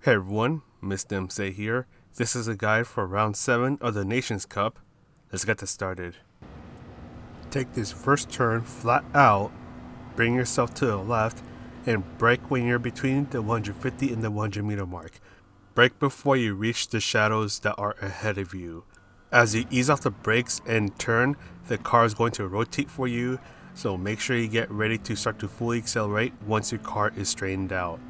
Hey everyone, Miss Dempsey here. This is a guide for round 7 of the Nations Cup. Let's get this started. Take this first turn flat out, bring yourself to the left, and brake when you're between the 150 and the 100 meter mark. Brake before you reach the shadows that are ahead of you. As you ease off the brakes and turn, the car is going to rotate for you, so make sure you get ready to start to fully accelerate once your car is straightened out.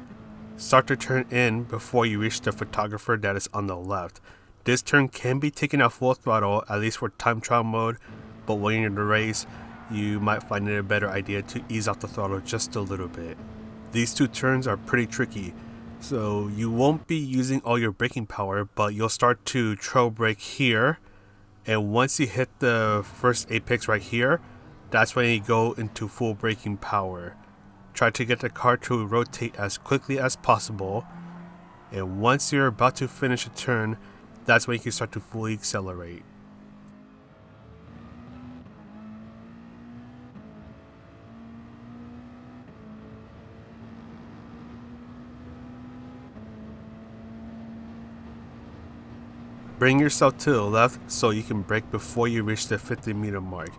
Start to turn in before you reach the photographer that is on the left. This turn can be taken at full throttle, at least for time trial mode, but when you're in the race, you might find it a better idea to ease off the throttle just a little bit. These two turns are pretty tricky, so you won't be using all your braking power, but you'll start to trail brake here, and once you hit the first apex right here, that's when you go into full braking power. Try to get the car to rotate as quickly as possible, and once you're about to finish a turn, that's when you can start to fully accelerate. Bring yourself to the left so you can brake before you reach the 50 meter mark.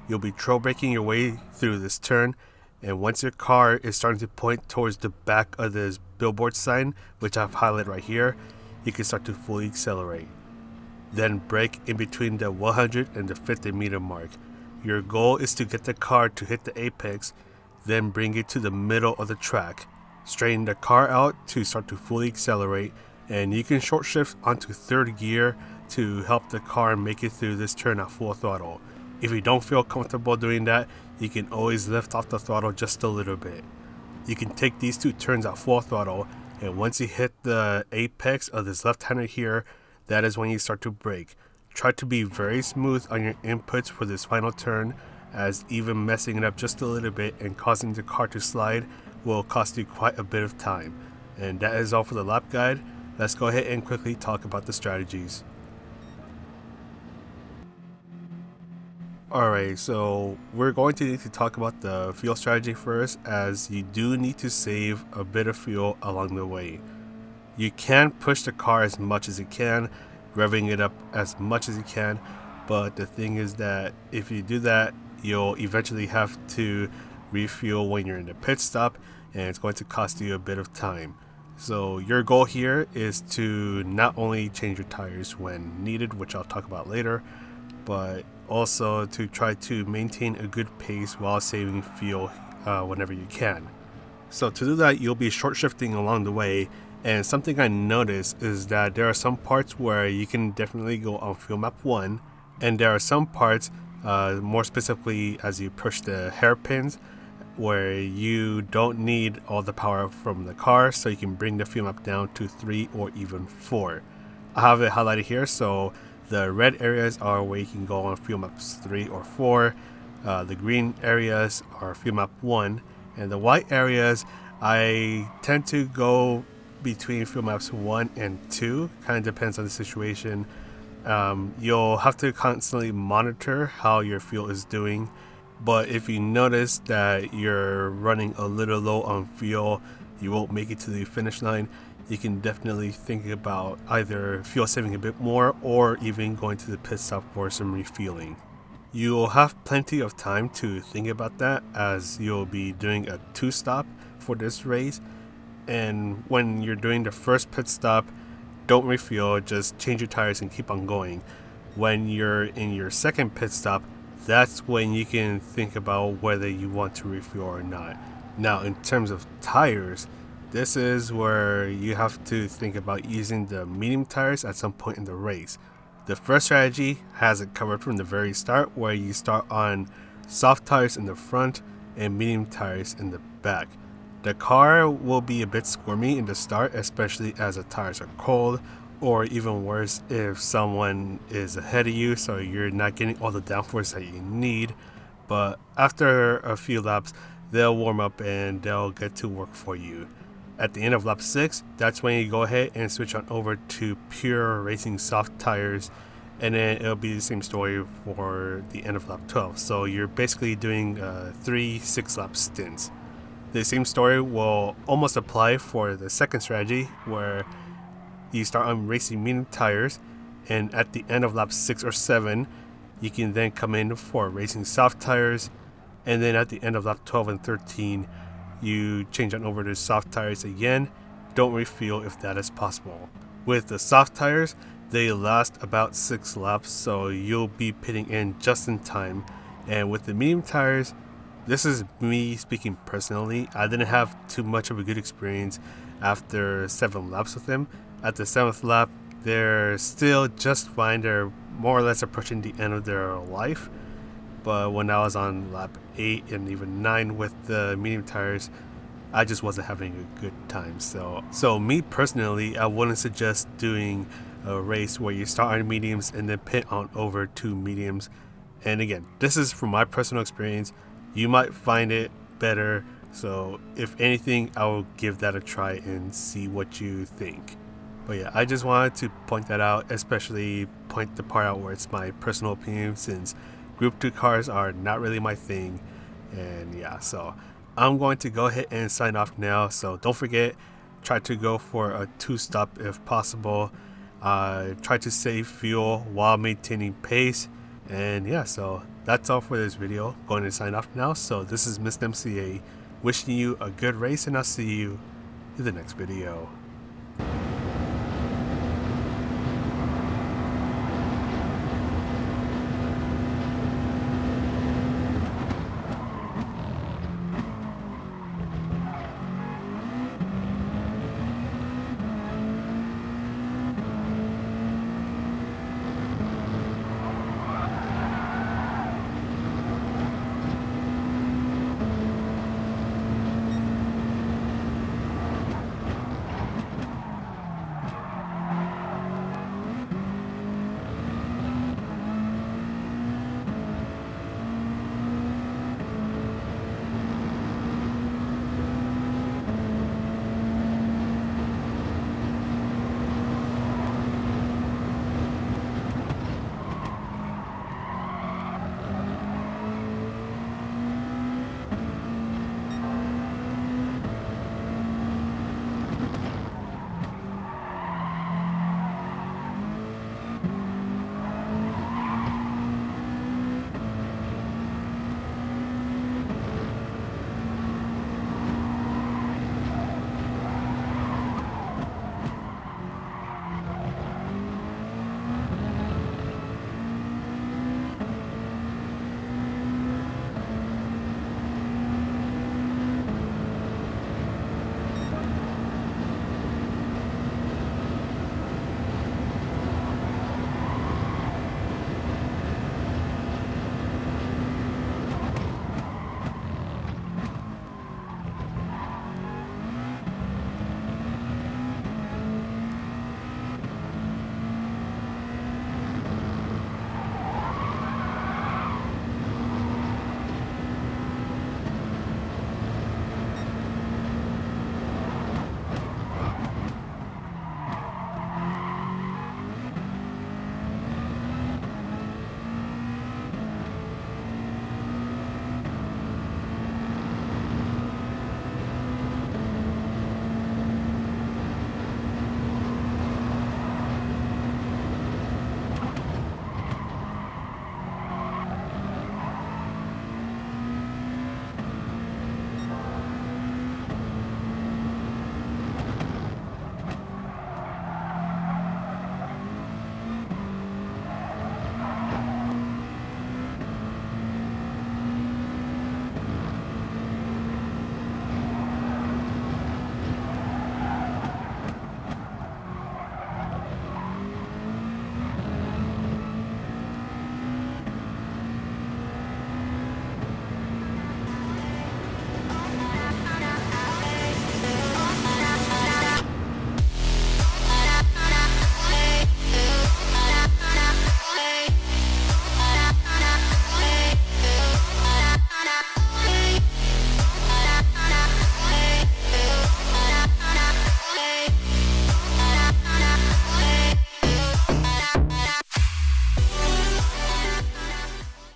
You'll be trail braking your way through this turn, and once your car is starting to point towards the back of this billboard sign, which I've highlighted right here, you can start to fully accelerate. Then brake in between the 100 and the 50 meter mark. Your goal is to get the car to hit the apex, then bring it to the middle of the track. Straighten the car out to start to fully accelerate, and you can short shift onto third gear to help the car make it through this turn at full throttle. If you don't feel comfortable doing that, you can always lift off the throttle just a little bit. You can take these two turns at full throttle, and once you hit the apex of this left-hander here, that is when you start to brake. Try to be very smooth on your inputs for this final turn, as even messing it up just a little bit and causing the car to slide will cost you quite a bit of time. And that is all for the lap guide. Let's go ahead and quickly talk about the strategies. Alright, so we're going to need to talk about the fuel strategy first, as you do need to save a bit of fuel along the way. You can push the car as much as you can, revving it up as much as you can, but the thing is that if you do that, you'll eventually have to refuel when you're in the pit stop, and it's going to cost you a bit of time. So your goal here is to not only change your tires when needed, which I'll talk about later, but also to try to maintain a good pace while saving fuel whenever you can. So to do that, you'll be short shifting along the way, and something I noticed is that there are some parts where you can definitely go on fuel map 1, and there are some parts, more specifically as you push the hairpins, where you don't need all the power from the car, so you can bring the fuel map down to 3 or even 4. I have it highlighted here, so the red areas are where you can go on fuel maps 3 or 4. The green areas are fuel map 1, and the white areas I tend to go between fuel maps 1 and 2. Kind of depends on the situation. You'll have to constantly monitor how your fuel is doing, but if you notice that you're running a little low on fuel, you won't make it to the finish line, you can definitely think about either fuel saving a bit more or even going to the pit stop for some refueling. You'll have plenty of time to think about that, as you'll be doing a 2-stop for this race, and when you're doing the first pit stop, don't refuel, just change your tires and keep on going. When you're in your second pit stop, that's when you can think about whether you want to refuel or not. Now, in terms of tires, this is where you have to think about using the medium tires at some point in the race. The first strategy has it covered from the very start, where you start on soft tires in the front and medium tires in the back. The car will be a bit squirmy in the start, especially as the tires are cold, or even worse if someone is ahead of you, so you're not getting all the downforce that you need. But after a few laps, they'll warm up and they'll get to work for you. At the end of lap 6, that's when you go ahead and switch on over to pure racing soft tires, and then it'll be the same story for the end of lap 12. So you're basically doing 3 6-lap stints. The same story will almost apply for the second strategy, where you start on racing medium tires, and at the end of lap 6 or 7, you can then come in for racing soft tires, and then at the end of lap 12 and 13, you change on over to soft tires again. Don't refuel if that is possible. With the soft tires, they last about 6 laps, so you'll be pitting in just in time. And with the medium tires, this is me speaking personally, I didn't have too much of a good experience after 7 laps with them. At the 7th lap, they're still just fine. They're more or less approaching the end of their life. But when I was on lap 8 and even 9 with the medium tires, I just wasn't having a good time. So me personally, I wouldn't suggest doing a race where you start on mediums and then pit on over to mediums. And again, this is from my personal experience. You might find it better. So if anything, I will give that a try and see what you think. But yeah, I just wanted to point that out, especially point the part out where it's my personal opinion, since Group 2 cars are not really my thing. And yeah, so I'm going to go ahead and sign off now. So don't forget, try to go for a 2-stop if possible. Try to save fuel while maintaining pace. And yeah, so that's all for this video. Going to sign off now. So this is Mr. MCA wishing you a good race, and I'll see you in the next video.